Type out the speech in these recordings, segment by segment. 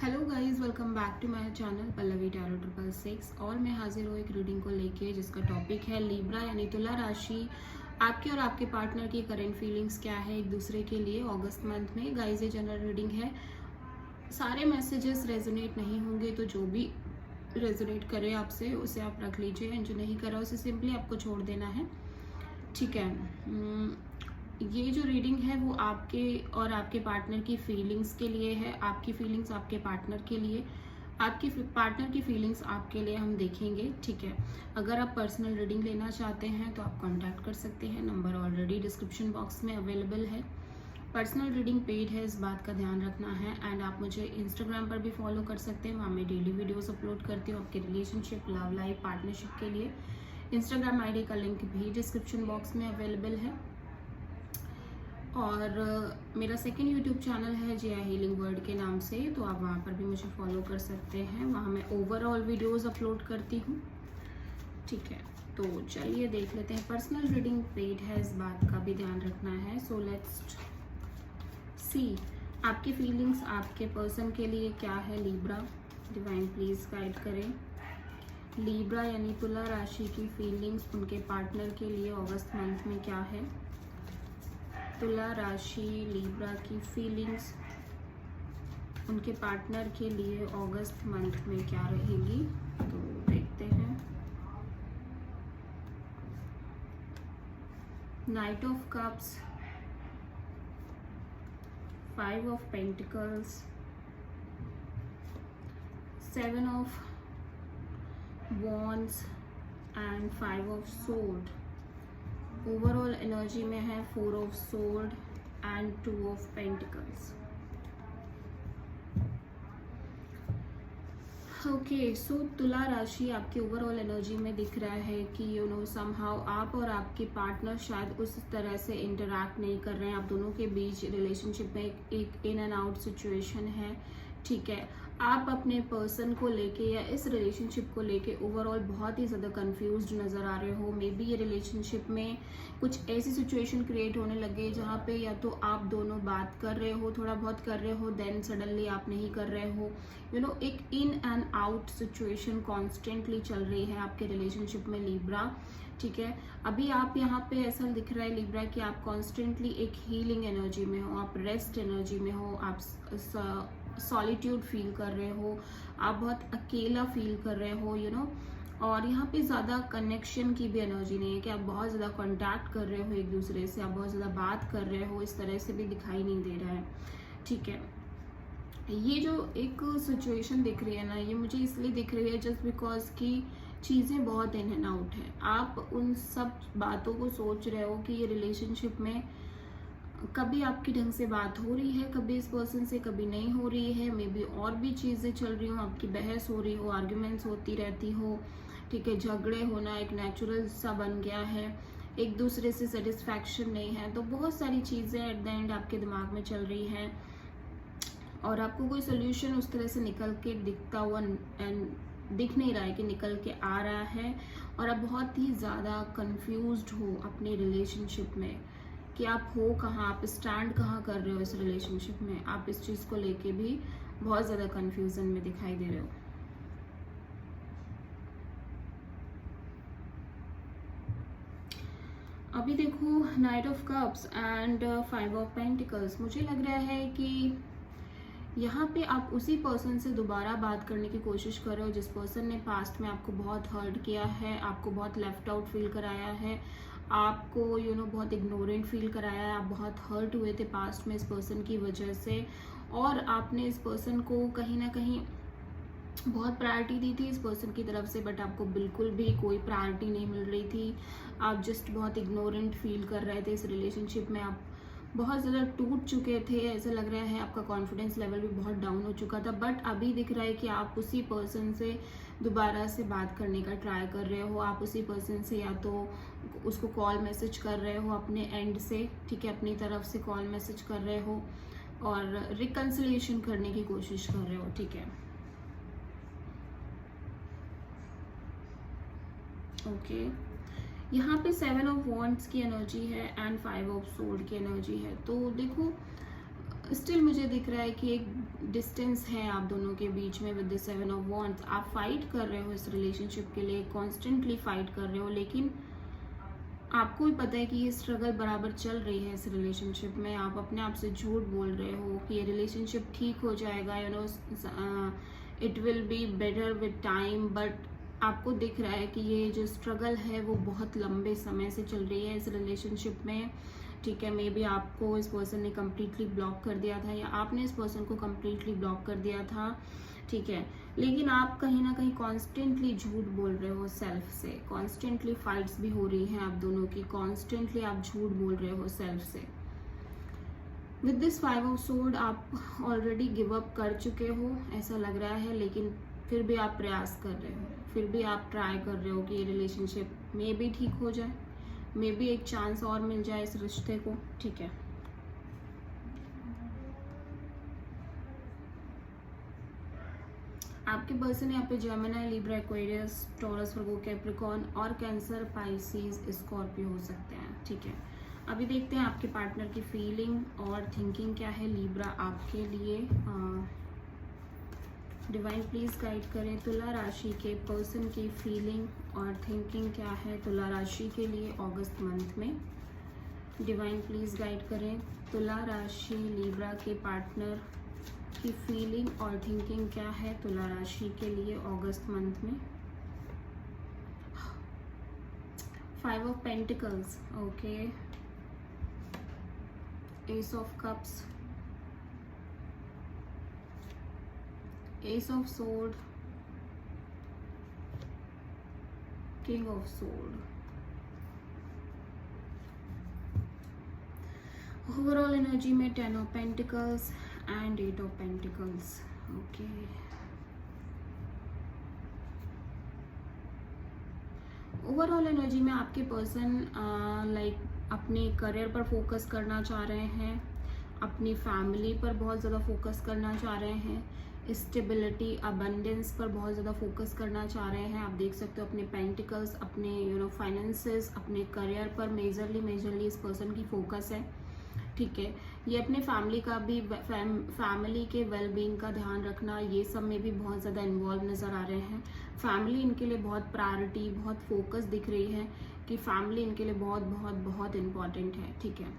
Hello guys, welcome back to my channel Pallavi tarot 666। और मैं हाजिर हूँ एक रीडिंग को लेके जिसका टॉपिक है लिब्रा यानी तुला राशि। आपके और आपके पार्टनर की करंट फीलिंग्स क्या है एक दूसरे के लिए अगस्त मंथ में। गाइस, ये जनरल रीडिंग है, सारे मैसेजेस रेजोनेट नहीं होंगे, तो जो भी रेजोनेट करे आपसे उसे आप रख लीजिए, एंड जो नहीं करा उसे सिंपली आपको छोड़ देना है, ठीक है। ये जो रीडिंग है वो आपके और आपके पार्टनर की फीलिंग्स के लिए है। आपकी फीलिंग्स आपके पार्टनर के लिए, आपकी पार्टनर की फीलिंग्स आपके लिए हम देखेंगे, ठीक है। अगर आप पर्सनल रीडिंग लेना चाहते हैं तो आप कांटेक्ट कर सकते हैं, नंबर ऑलरेडी डिस्क्रिप्शन बॉक्स में अवेलेबल है। पर्सनल रीडिंग पेड है, इस बात का ध्यान रखना है। एंड आप मुझे इंस्टाग्राम पर भी फॉलो कर सकते हैं, वहाँ मैं डेली वीडियोस अपलोड करती हूँ आपके रिलेशनशिप, लव लाइफ, पार्टनरशिप के लिए। इंस्टाग्राम आईडी का लिंक भी डिस्क्रिप्शन बॉक्स में अवेलेबल है। और मेरा सेकंड यूट्यूब चैनल है जिया हीलिंग वर्ल्ड के नाम से, तो आप वहाँ पर भी मुझे फॉलो कर सकते हैं, वहाँ मैं ओवरऑल वीडियोस अपलोड करती हूँ, ठीक है। तो चलिए देख लेते हैं। पर्सनल रीडिंग पेड है, इस बात का भी ध्यान रखना है। सो लेट्स सी आपकी फीलिंग्स आपके पर्सन के लिए क्या है। लिब्रा, डिवाइन प्लीज गाइड करें। लिब्रा यानी तुला राशि की फीलिंग्स उनके पार्टनर के लिए अगस्त मंथ में क्या है। तुला राशि लिब्रा की फीलिंग्स उनके पार्टनर के लिए अगस्त मंथ में क्या रहेगी, तो देखते हैं। Knight of cups, 5 of pentacles, 7 of wands and 5 of sword. Overall energy में है 4 of sword and 2 of pentacles. Okay, so तुला राशि आपकी ओवरऑल एनर्जी में दिख रहा है कि समहाउ आप और आपके पार्टनर शायद उस तरह से इंटरैक्ट नहीं कर रहे हैं। आप दोनों के बीच रिलेशनशिप में एक इन एंड आउट सिचुएशन है, ठीक है। आप अपने पर्सन को लेके या इस रिलेशनशिप को लेके ओवरऑल बहुत ही ज़्यादा कंफ्यूज्ड नज़र आ रहे हो। मे बी ये रिलेशनशिप में कुछ ऐसी सिचुएशन क्रिएट होने लगे जहाँ पे या तो आप दोनों बात कर रहे हो, थोड़ा बहुत कर रहे हो, देन सडनली आप नहीं कर रहे हो। एक in and out situation constantly चल रही है आपके रिलेशनशिप में लिब्रा, ठीक है। अभी आप यहाँ पे ऐसा दिख रहा है लिब्रा कि आप कॉन्स्टेंटली एक हीलिंग एनर्जी में हो, आप रेस्ट एनर्जी में हो, आप सॉलिट्यूड फील कर रहे हो, आप बहुत अकेला फील कर रहे हो, और यहाँ पे ज़्यादा कनेक्शन की भी एनर्जी नहीं है कि आप बहुत ज़्यादा कांटेक्ट कर रहे हो एक दूसरे से, आप बहुत ज़्यादा बात कर रहे हो, इस तरह से भी दिखाई नहीं दे रहा है, ठीक है। ये जो एक सिचुएशन दिख रही है ना, ये मुझे इसलिए दिख रही है जस्ट बिकॉज कि चीज़ें बहुत इन एंड आउट है। आप उन सब बातों को सोच रहे हो कि ये रिलेशनशिप में कभी आपकी ढंग से बात हो रही है, कभी इस पर्सन से, कभी नहीं हो रही है। मे बी और भी चीज़ें चल रही हो, आपकी बहस हो रही हो, आर्ग्यूमेंट्स होती रहती हो, ठीक है। झगड़े होना एक नेचुरल सा बन गया है, एक दूसरे से सेटिस्फैक्शन नहीं है, तो बहुत सारी चीज़ें एट द एंड आपके दिमाग में चल रही हैं और आपको कोई सोल्यूशन उस तरह से निकल के दिखता हुआ एंड दिख नहीं रहा है कि निकल के आ रहा है। और आप बहुत ही ज़्यादा कंफ्यूज्ड हो अपने रिलेशनशिप में कि आप हो कहाँ, आप स्टैंड कहाँ कर रहे हो इस रिलेशनशिप में। आप इस चीज़ को लेके भी बहुत ज़्यादा कंफ्यूजन में दिखाई दे रहे हो। अभी देखो, night of cups and 5 of pentacles, मुझे लग रहा है कि यहाँ पे आप उसी पर्सन से दोबारा बात करने की कोशिश कर रहे हो जिस पर्सन ने पास्ट में आपको बहुत हर्ट किया है, आपको बहुत लेफ्ट आउट फील कराया है, आपको बहुत इग्नोरेंट फील कराया है। आप बहुत हर्ट हुए थे पास्ट में इस पर्सन की वजह से, और आपने इस पर्सन को कहीं ना कहीं बहुत प्रायोरिटी दी थी इस पर्सन की तरफ से, बट आपको बिल्कुल भी कोई प्रायोरिटी नहीं मिल रही थी। आप जस्ट बहुत इग्नोरेंट फील कर रहे थे इस रिलेशनशिप में। आप बहुत ज़्यादा टूट चुके थे, ऐसा लग रहा है आपका कॉन्फिडेंस लेवल भी बहुत डाउन हो चुका था। बट अभी दिख रहा है कि आप उसी पर्सन से दोबारा से बात करने का ट्राई कर रहे हो। आप उसी पर्सन से या तो उसको कॉल मैसेज कर रहे हो अपने एंड से, ठीक है, अपनी तरफ से कॉल मैसेज कर रहे हो और रिकन्सिलिएशन करने की कोशिश कर रहे हो, ठीक है। ओके, यहाँ पे 7 ऑफ वॉन्ड्स की एनर्जी है एंड 5 ऑफ सोर्ड की एनर्जी है। तो देखो, स्टिल मुझे दिख रहा है कि एक डिस्टेंस है आप दोनों के बीच में विद द 7 ऑफ वॉन्ड्स। आप फाइट कर रहे हो इस रिलेशनशिप के लिए, कॉन्स्टेंटली फाइट कर रहे हो, लेकिन आपको भी पता है कि ये स्ट्रगल बराबर चल रही है इस रिलेशनशिप में। आप अपने आप से झूठ बोल रहे हो कि ये रिलेशनशिप ठीक हो जाएगा, you know it will be better with time, but आपको दिख रहा है कि ये जो स्ट्रगल है वो बहुत लंबे समय से चल रही है इस रिलेशनशिप में। ठीक है, मे बी आपको इस पर्सन ने कम्प्लीटली ब्लॉक कर दिया था या आपने इस पर्सन को कम्प्लीटली ब्लॉक कर दिया था। ठीक है, लेकिन आप कहीं ना कहीं कॉन्स्टेंटली झूठ बोल रहे हो सेल्फ से, कॉन्स्टेंटली फाइट्स भी हो रही हैं आप दोनों की, कॉन्स्टेंटली आप झूठ बोल रहे हो सेल्फ से। विद दिस 5 ऑफ सोर्ड आप ऑलरेडी गिव अप कर चुके हो ऐसा लग रहा है, लेकिन फिर भी आप प्रयास कर रहे हो, फिर भी आप ट्राई कर रहे हो कि ये रिलेशनशिप मे भी ठीक हो जाए, मे भी एक चांस और मिल जाए इस रिश्ते को। ठीक है, आपके पर्सन यहाँ पे जेमिनी, लिब्रा, एक्वेरियस, टॉरस, वर्गो, कैप्रिकॉर्न और कैंसर, पाइसिस, स्कॉर्पियो हो सकते हैं। ठीक है, अभी देखते हैं आपके पार्टनर की फीलिंग और थिंकिंग क्या है लिब्रा आपके लिए। डिवाइन प्लीज गाइड करें तुला राशि के पर्सन की फीलिंग और थिंकिंग क्या है तुला राशि के लिए अगस्त मंथ में। डिवाइन प्लीज गाइड करें तुला राशि लिब्रा के पार्टनर की फीलिंग और थिंकिंग क्या है तुला राशि के लिए अगस्त मंथ में। 5 of pentacles, okay, S of cups, S of sword, king of sword. Overall energy में 10 of pentacles and 8 of pentacles, okay. Overall energy में आपके पर्सन लाइक अपने करियर पर फोकस करना चाह रहे हैं, अपनी फैमिली पर बहुत ज़्यादा फोकस करना चाह रहे हैं, स्टेबिलिटी, अबंडेंस पर बहुत ज़्यादा फोकस करना चाह रहे हैं। आप देख सकते हो अपने पेंटिकल्स, अपने फाइनेंसेस, अपने करियर पर मेजरली इस पर्सन की फोकस है। ठीक है, ये अपने फैमिली का भी, फैमिली के वेलबींग का ध्यान रखना, ये सब में भी बहुत ज़्यादा इन्वॉल्व नज़र आ रहे हैं। फैमिली इनके लिए बहुत प्रायोरिटी, बहुत फोकस दिख रही है कि फैमिली इनके लिए बहुत बहुत बहुत इम्पॉर्टेंट है। ठीक है,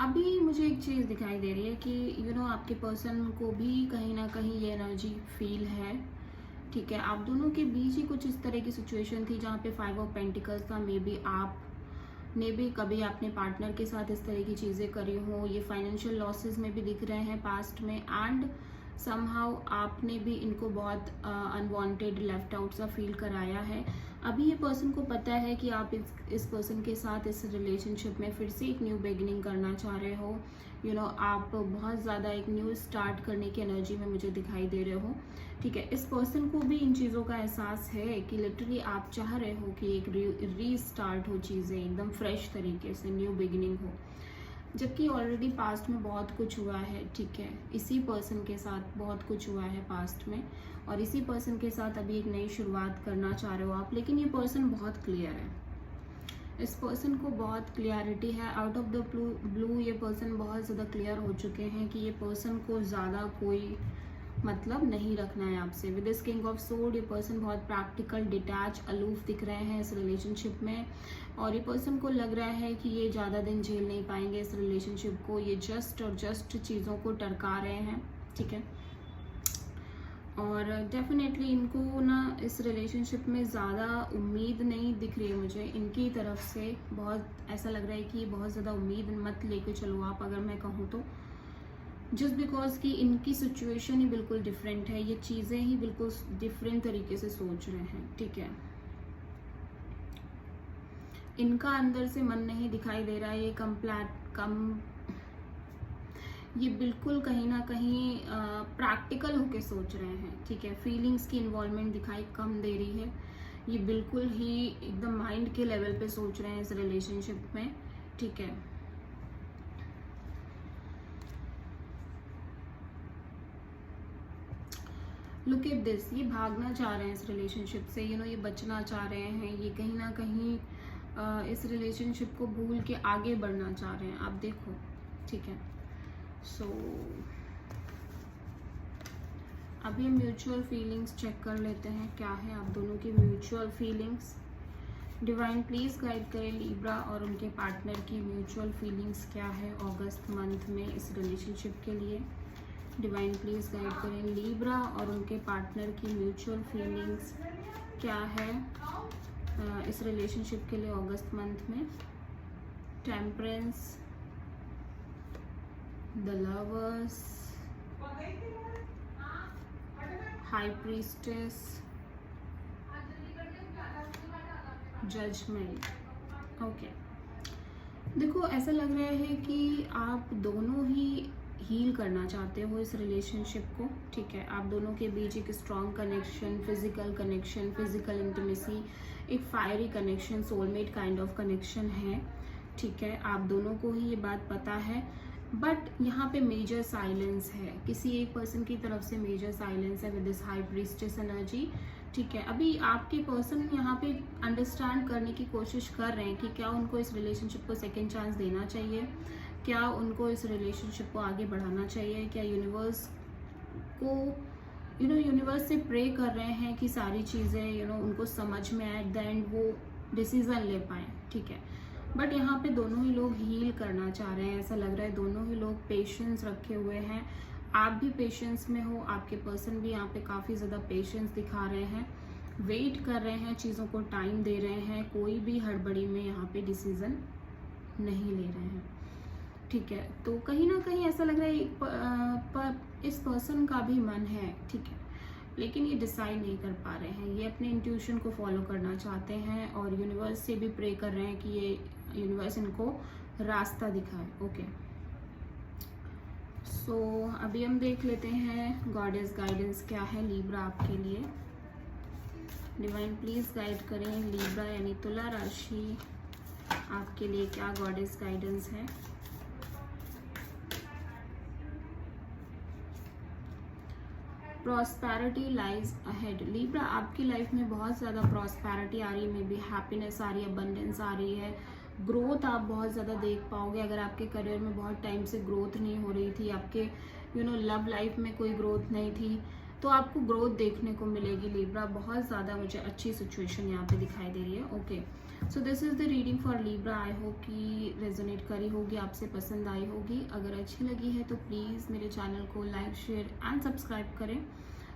अभी मुझे एक चीज़ दिखाई दे रही है कि आपके पर्सन को भी कहीं ना कहीं ये एनर्जी फील है। ठीक है, आप दोनों के बीच ही कुछ इस तरह की सिचुएशन थी जहाँ पे 5 ऑफ पेंटिकल्स था। मे बी आपने भी कभी अपने पार्टनर के साथ इस तरह की चीज़ें करी हो। ये फाइनेंशियल लॉसेस में भी दिख रहे हैं पास्ट में, एंड समहाउ आपने भी इनको बहुत अनवांटेड, लेफ्ट आउट सा फील कराया है। अभी ये पर्सन को पता है कि आप इस पर्सन के साथ इस रिलेशनशिप में फिर से एक न्यू बिगिनिंग करना चाह रहे हो। आप बहुत ज़्यादा एक न्यू स्टार्ट करने की एनर्जी में मुझे दिखाई दे रहे हो। ठीक है, इस पर्सन को भी इन चीज़ों का एहसास है कि लिटरली आप चाह रहे हो कि एक रीस्टार्ट हो, चीज़ें एकदम फ्रेश तरीके से न्यू बिगिनिंग हो, जबकि ऑलरेडी पास्ट में बहुत कुछ हुआ है। ठीक है, इसी पर्सन के साथ बहुत कुछ हुआ है पास्ट में, और इसी पर्सन के साथ अभी एक नई शुरुआत करना चाह रहे हो आप। लेकिन ये पर्सन बहुत क्लियर है, इस पर्सन को बहुत क्लियरिटी है। आउट ऑफ द ब्लू ये पर्सन बहुत ज़्यादा क्लियर हो चुके हैं कि ये पर्सन को ज़्यादा कोई मतलब नहीं रखना है आपसे। With this king of sword ये पर्सन बहुत प्रैक्टिकल, डिटैच, अलूफ दिख रहे हैं इस रिलेशनशिप में, और ये पर्सन को लग रहा है कि ये ज़्यादा दिन झेल नहीं पाएंगे इस रिलेशनशिप को। ये जस्ट चीज़ों को टरका रहे हैं। ठीक है, और डेफिनेटली इनको ना इस रिलेशनशिप में ज़्यादा उम्मीद नहीं दिख रही है मुझे इनकी तरफ से। बहुत ऐसा लग रहा है कि बहुत ज़्यादा उम्मीद मत लेके चलो आप, अगर मैं कहूँ तो, जस्ट बिकॉज कि इनकी सिचुएशन ही बिल्कुल डिफरेंट है, ये चीज़ें ही बिल्कुल डिफरेंट तरीके से सोच रहे हैं। ठीक है, इनका अंदर से मन नहीं दिखाई दे रहा है, ये बिल्कुल कहीं ना कहीं प्रैक्टिकल होके सोच रहे हैं। ठीक है, फीलिंग्स की इन्वॉल्वमेंट दिखाई कम दे रही है, ये बिल्कुल ही एकदम माइंड के लेवल पे सोच रहे हैं इस रिलेशनशिप में। ठीक है, लुक एट दिस, ये भागना चाह रहे हैं इस रिलेशनशिप से, ये बचना चाह रहे हैं, ये कहीं ना कहीं इस रिलेशनशिप को भूल के आगे बढ़ना चाह रहे हैं आप, देखो, ठीक है। सो अभी हम म्यूचुअल फीलिंग्स चेक कर लेते हैं, क्या है आप दोनों की mutual feelings. Divine please guide करें लिब्रा और उनके पार्टनर की म्यूचुअल फीलिंग्स क्या है अगस्त मंथ में इस रिलेशनशिप के लिए। डिवाइन प्लीज गाइड करें लिब्रा और उनके पार्टनर की म्यूचुअल फीलिंग्स क्या है इस रिलेशनशिप के लिए अगस्त मंथ में। Temperance, the lovers, high priestess, judgment. Okay, देखो ऐसा लग रहा है कि आप दोनों ही हील करना चाहते हो इस रिलेशनशिप को, ठीक है। आप दोनों के बीच एक स्ट्रॉन्ग कनेक्शन, फिजिकल इंटीमेसी, एक fiery connection, soulmate kind of connection है, ठीक है। आप दोनों को ही ये बात पता है, बट यहाँ पे मेजर साइलेंस है, किसी एक पर्सन की तरफ से मेजर साइलेंस है with this high priestess energy, ठीक है। अभी आपके पर्सन यहाँ पे अंडरस्टैंड करने की कोशिश कर रहे हैं कि क्या उनको इस रिलेशनशिप को सेकेंड चांस देना चाहिए, क्या उनको इस रिलेशनशिप को आगे बढ़ाना चाहिए, क्या यूनिवर्स को यूनिवर्स से प्रे कर रहे हैं कि सारी चीज़ें उनको समझ में आए, एट द एंड वो डिसीजन ले पाए, ठीक है। बट यहाँ पे दोनों ही लोग हील करना चाह रहे हैं, ऐसा लग रहा है दोनों ही लोग पेशेंस रखे हुए हैं। आप भी पेशेंस में हो, आपके पर्सन भी यहाँ पे काफ़ी ज़्यादा पेशेंस दिखा रहे हैं, वेट कर रहे हैं, चीज़ों को टाइम दे रहे हैं, कोई भी हड़बड़ी में यहाँ पे डिसीजन नहीं ले रहे हैं, ठीक है। तो कहीं ना कहीं ऐसा लग रहा है इस पर्सन का भी मन है, ठीक है, लेकिन ये डिसाइड नहीं कर पा रहे हैं, ये अपने इंट्यूशन को फॉलो करना चाहते हैं और यूनिवर्स से भी प्रे कर रहे हैं कि ये यूनिवर्स इनको रास्ता दिखाए। ओके, सो अभी हम देख लेते हैं गॉडेस गाइडेंस क्या है लिब्रा आपके लिए। डिवाइन प्लीज गाइड करें लिब्रा यानी तुला राशि आपके लिए क्या गॉडेस गाइडेंस है। Prosperity lies ahead. लिब्रा आपकी लाइफ में बहुत ज़्यादा प्रॉस्पेरिटी आ रही है, मे बी हैप्पीनेस आ रही है, अबंडेंस आ रही है, ग्रोथ आप बहुत ज़्यादा देख पाओगे। अगर आपके करियर में बहुत टाइम से ग्रोथ नहीं हो रही थी, आपके लव लाइफ में कोई ग्रोथ नहीं थी, तो आपको ग्रोथ देखने को मिलेगी लिब्रा। बहुत ज़्यादा मुझे अच्छी सिचुएशन यहाँ पे दिखाई दे रही है। Okay, so this is the reading for Libra. I hope कि रेजोनेट करी होगी, आपसे पसंद आई होगी। अगर अच्छी लगी है तो प्लीज़ मेरे चैनल को लाइक, शेयर एंड सब्सक्राइब करें।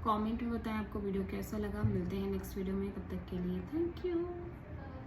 कमेंट में बताएं आपको वीडियो कैसा लगा। मिलते हैं नेक्स्ट वीडियो में, तब तक के लिए थैंक यू।